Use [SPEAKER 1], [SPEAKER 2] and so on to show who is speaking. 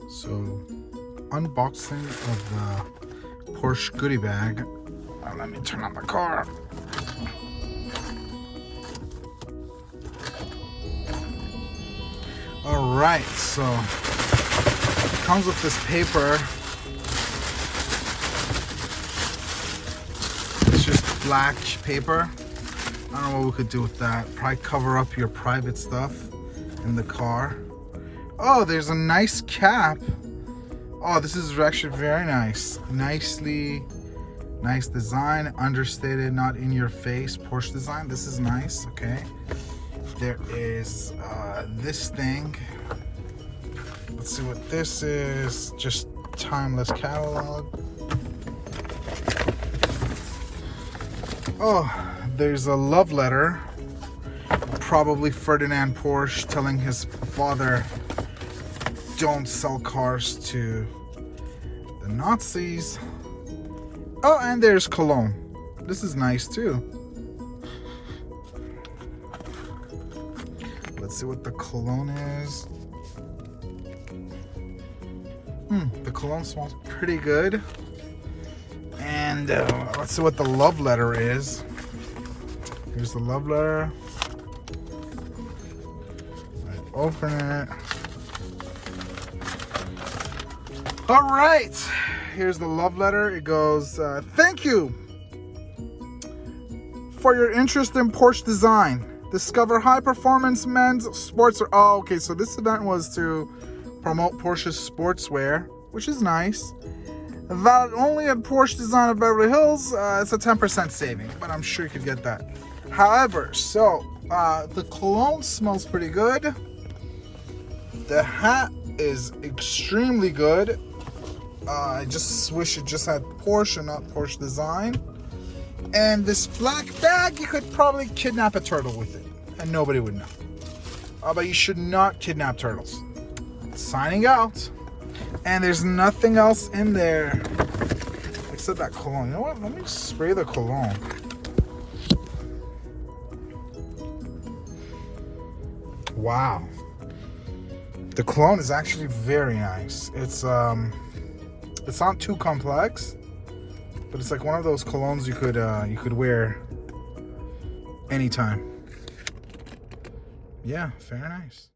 [SPEAKER 1] So, unboxing of the Porsche goodie bag. Let me turn on the car. Alright, so it comes with this paper. It's just black paper. I don't know what we could do with that. Probably cover up your private stuff in the car. Oh, there's a nice cap. Oh, this is actually very nice. Nice design, understated, not in your face Porsche design. This is nice. Okay, there is this thing. Let's see what this is. Just timeless catalog. Oh, there's a love letter, probably Ferdinand Porsche telling his father, don't sell cars to the Nazis. Oh, and there's Cologne. This is nice too. Let's see what the Cologne is. The Cologne smells pretty good. And let's see what the love letter is. Here's the love letter. Open it. All right, here's the love letter. It goes, thank you for your interest in Porsche design. Discover high performance men's sportswear. Oh, okay, so this event was to promote Porsche's sportswear, which is nice. Valid only at Porsche Design of Beverly Hills. It's a 10% saving, but I'm sure you could get that. However, so the cologne smells pretty good. The hat is extremely good. I just wish it just had Porsche and not Porsche design. And this black bag, you could probably kidnap a turtle with it, and nobody would know. But you should not kidnap turtles. Signing out. And there's nothing else in there except that cologne. You know what? Let me spray the cologne. Wow. The cologne is actually very nice. It's not too complex, but it's like one of those colognes you could wear anytime. Yeah, very nice.